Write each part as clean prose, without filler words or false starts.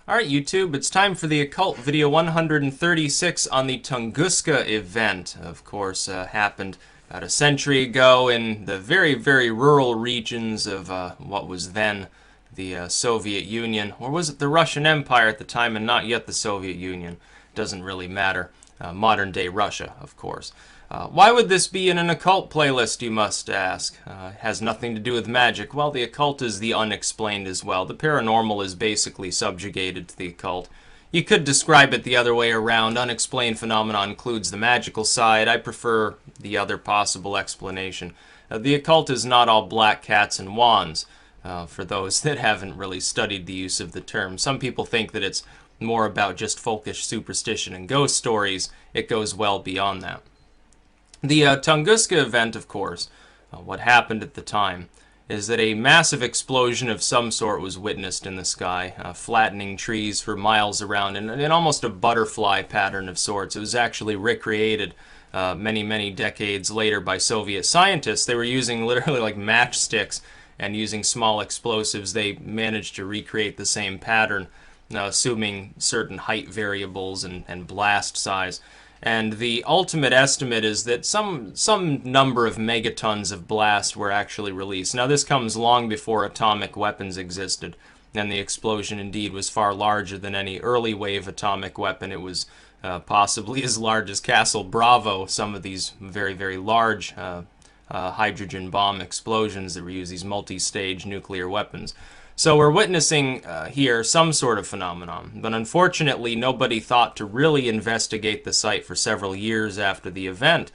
Alright YouTube, it's time for the Occult video 136 on the Tunguska event. Of course, happened about a century ago in the very, very rural regions of what was then the Soviet Union. Or was it the Russian Empire at the time and not yet the Soviet Union? Doesn't really matter. Modern day Russia, of course. Why would this be in an occult playlist, you must ask? It has nothing to do with magic. Well, the occult is the unexplained as well. The paranormal is basically subjugated to the occult. You could describe it the other way around. Unexplained phenomena includes the magical side. I prefer the other possible explanation. The occult is not all black cats and wands, for those that haven't really studied the use of the term. Some people think that it's more about just folkish superstition and ghost stories. It goes well beyond that. The Tunguska event, of course, what happened at the time is that a massive explosion of some sort was witnessed in the sky, flattening trees for miles around in almost a butterfly pattern of sorts. It was actually recreated many, many decades later by Soviet scientists. They were using literally like matchsticks and using small explosives. They managed to recreate the same pattern, assuming certain height variables and blast size. And the ultimate estimate is that some number of megatons of blast were actually released. Now, this comes long before atomic weapons existed, and the explosion indeed was far larger than any early wave atomic weapon. It was possibly as large as Castle Bravo, some of these very, very large hydrogen bomb explosions that were used, these multi-stage nuclear weapons. So we're witnessing here some sort of phenomenon, but unfortunately nobody thought to really investigate the site for several years after the event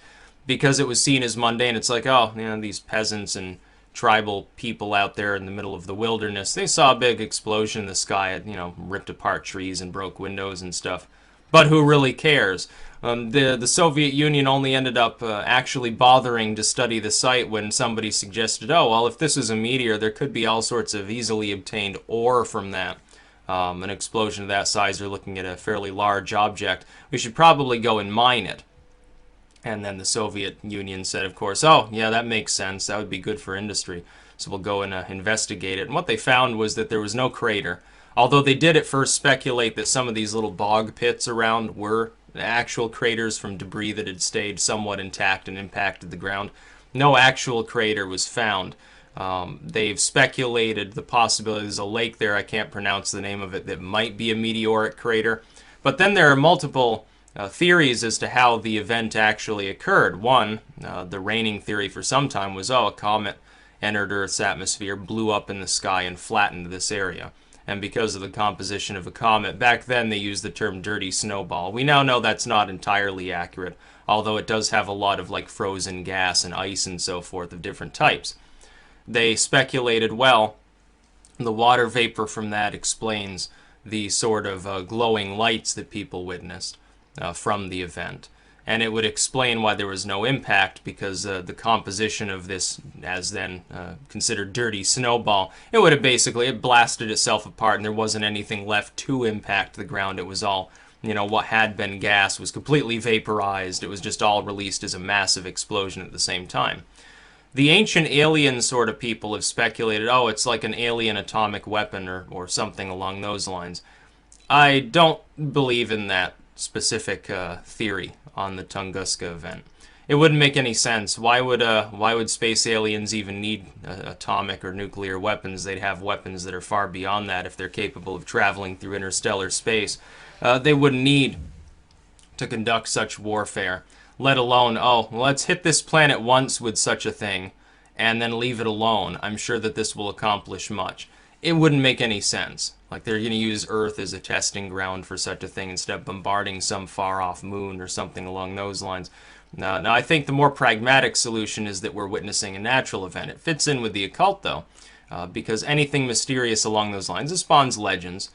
because it was seen as mundane. It's like, oh, you know, these peasants and tribal people out there in the middle of the wilderness, they saw a big explosion in the sky. It, you know, ripped apart trees and broke windows and stuff. But who really cares? The Soviet Union only ended up actually bothering to study the site when somebody suggested, oh, well, if this is a meteor, there could be all sorts of easily obtained ore from that. An explosion of that size, they're looking at a fairly large object. We should probably go and mine it. And then the Soviet Union said, of course, oh, yeah, that makes sense. That would be good for industry. So we'll go and investigate it. And what they found was that there was no crater. Although they did at first speculate that some of these little bog pits around were actual craters from debris that had stayed somewhat intact and impacted the ground. No actual crater was found. They've speculated the possibility there's a lake there, I can't pronounce the name of it, that might be a meteoric crater. But then there are multiple theories as to how the event actually occurred. One, the reigning theory for some time was, oh, a comet entered Earth's atmosphere, blew up in the sky, and flattened this area. And because of the composition of a comet, back then they used the term dirty snowball. We now know that's not entirely accurate, although it does have a lot of like frozen gas and ice and so forth of different types. They speculated, well, the water vapor from that explains the sort of glowing lights that people witnessed from the event. And it would explain why there was no impact, because the composition of this, as then considered dirty snowball, it would have basically, it blasted itself apart and there wasn't anything left to impact the ground. It was all, you know, what had been gas was completely vaporized. It was just all released as a massive explosion at the same time. The ancient alien sort of people have speculated, oh, it's like an alien atomic weapon or something along those lines. I don't believe in that specific theory on the Tunguska event. It wouldn't make any sense. Why would space aliens even need atomic or nuclear weapons? They'd have weapons that are far beyond that if they're capable of traveling through interstellar space. They wouldn't need to conduct such warfare, let alone, oh, let's hit this planet once with such a thing and then leave it alone. I'm sure that this will accomplish much. It wouldn't make any sense. Like they're going to use Earth as a testing ground for such a thing instead of bombarding some far-off moon or something along those lines. Now, I think the more pragmatic solution is that we're witnessing a natural event. It fits in with the occult, though, because anything mysterious along those lines, it spawns legends,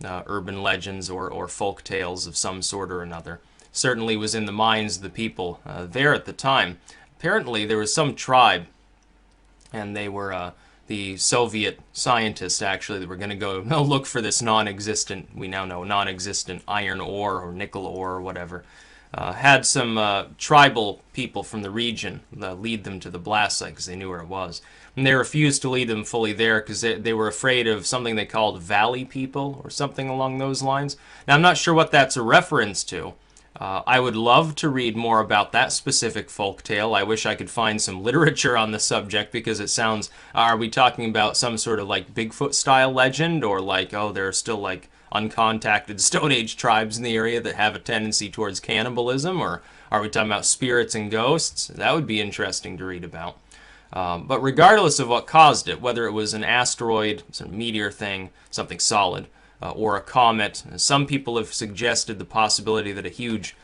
urban legends or folk tales of some sort or another. Certainly was in the minds of the people there at the time. Apparently, there was some tribe, and they were the Soviet scientists, actually, that were going to go look for this non-existent, we now know, non-existent iron ore or nickel ore or whatever. Had some tribal people from the region lead them to the blast site because they knew where it was. And they refused to lead them fully there because they were afraid of something they called valley people or something along those lines. Now, I'm not sure what that's a reference to. I would love to read more about that specific folktale. I wish I could find some literature on the subject because it sounds. Are we talking about some sort of like Bigfoot style legend, or like, oh, there are still like uncontacted Stone Age tribes in the area that have a tendency towards cannibalism, or are we talking about spirits and ghosts? That would be interesting to read about. But regardless of what caused it, whether it was an asteroid, some meteor thing, something solid, or a comet, some people have suggested the possibility that a huge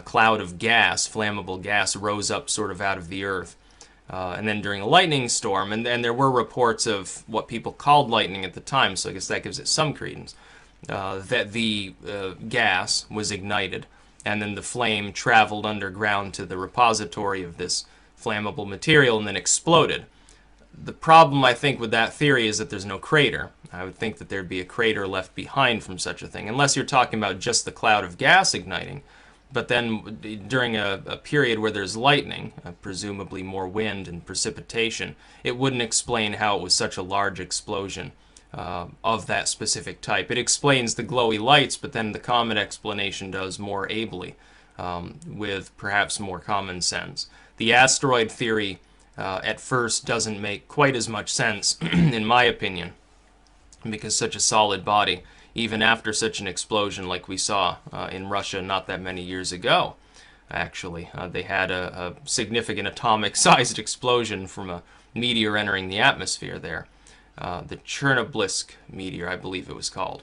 cloud of gas, flammable gas, rose up sort of out of the Earth. And then during a lightning storm, and there were reports of what people called lightning at the time, so I guess that gives it some credence, that the gas was ignited, and then the flame traveled underground to the repository of this flammable material and then exploded. The problem, I think, with that theory is that there's no crater. I would think that there'd be a crater left behind from such a thing, unless you're talking about just the cloud of gas igniting. But then during a period where there's lightning, presumably more wind and precipitation, it wouldn't explain how it was such a large explosion of that specific type. It explains the glowy lights, but then the comet explanation does more ably, with perhaps more common sense. The asteroid theory at first doesn't make quite as much sense, in my opinion, because such a solid body, even after such an explosion like we saw in Russia not that many years ago, actually, they had a significant atomic-sized explosion from a meteor entering the atmosphere there. The Chernobylsk meteor, I believe it was called.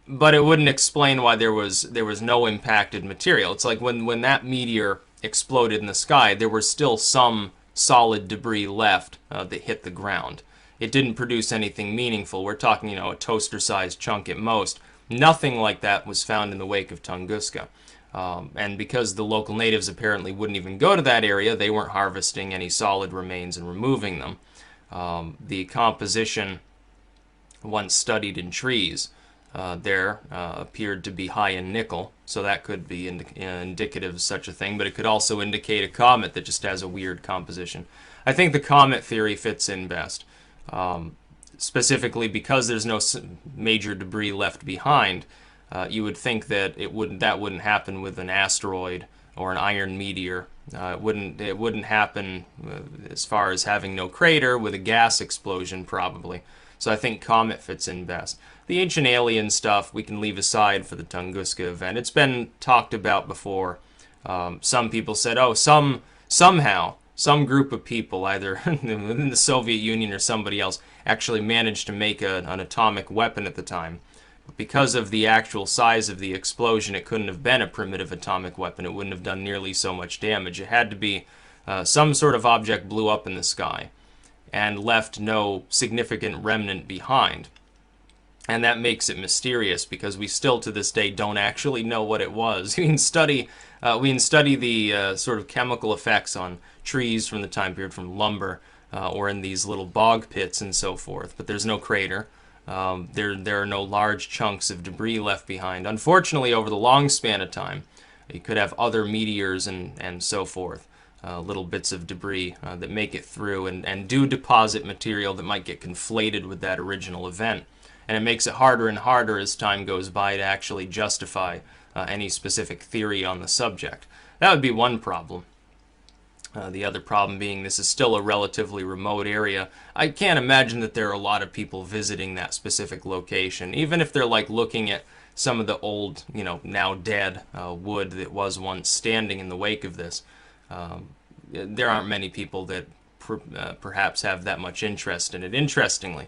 But it wouldn't explain why there was no impacted material. It's like when that meteor exploded in the sky, there was still some solid debris left that hit the ground. It didn't produce anything meaningful. We're talking, a toaster-sized chunk at most. Nothing like that was found in the wake of Tunguska. And because the local natives apparently wouldn't even go to that area, they weren't harvesting any solid remains and removing them. The composition, once studied in trees, there appeared to be high in nickel, so that could be indicative of such a thing, but it could also indicate a comet that just has a weird composition. I think the comet theory fits in best, specifically because there's no major debris left behind. You would think that that wouldn't happen with an asteroid or an iron meteor. It wouldn't happen as far as having no crater with a gas explosion, probably. So I think comet fits in best. The ancient alien stuff we can leave aside for the Tunguska event. It's been talked about before. Some people said, oh, somehow some group of people, either within the Soviet Union or somebody else, actually managed to make an atomic weapon at the time. But because of the actual size of the explosion, it couldn't have been a primitive atomic weapon. It wouldn't have done nearly so much damage. It had to be some sort of object blew up in the sky and left no significant remnant behind. And that makes it mysterious because we still to this day don't actually know what it was. We can study the sort of chemical effects on trees from the time period, from lumber, or in these little bog pits and so forth. But there's no crater. There are no large chunks of debris left behind. Unfortunately, over the long span of time, you could have other meteors and so forth. Little bits of debris that make it through and do deposit material that might get conflated with that original event. And it makes it harder and harder as time goes by to actually justify any specific theory on the subject. That would be one problem. The other problem being this is still a relatively remote area. I can't imagine that there are a lot of people visiting that specific location, even if they're like looking at some of the old, now dead wood that was once standing in the wake of this. There aren't many people that perhaps have that much interest in it. Interestingly,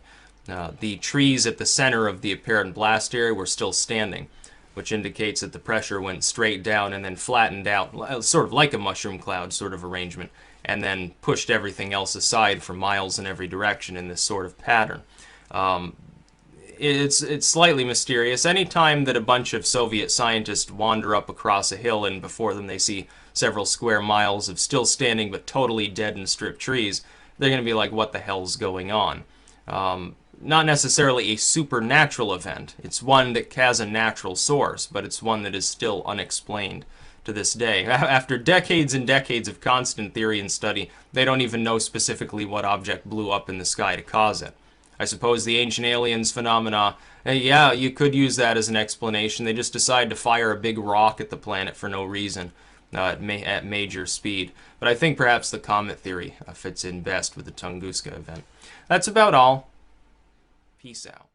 the trees at the center of the apparent blast area were still standing, which indicates that the pressure went straight down and then flattened out, sort of like a mushroom cloud sort of arrangement, and then pushed everything else aside for miles in every direction in this sort of pattern. It's slightly mysterious. Anytime that a bunch of Soviet scientists wander up across a hill and before them they see several square miles of still standing but totally dead and stripped trees, they're going to be like, what the hell's going on? Not necessarily a supernatural event. It's one that has a natural source, but it's one that is still unexplained to this day. After decades and decades of constant theory and study, they don't even know specifically what object blew up in the sky to cause it. I suppose the ancient aliens phenomena, yeah, you could use that as an explanation. They just decide to fire a big rock at the planet for no reason at major speed. But I think perhaps the comet theory fits in best with the Tunguska event. That's about all. Peace out.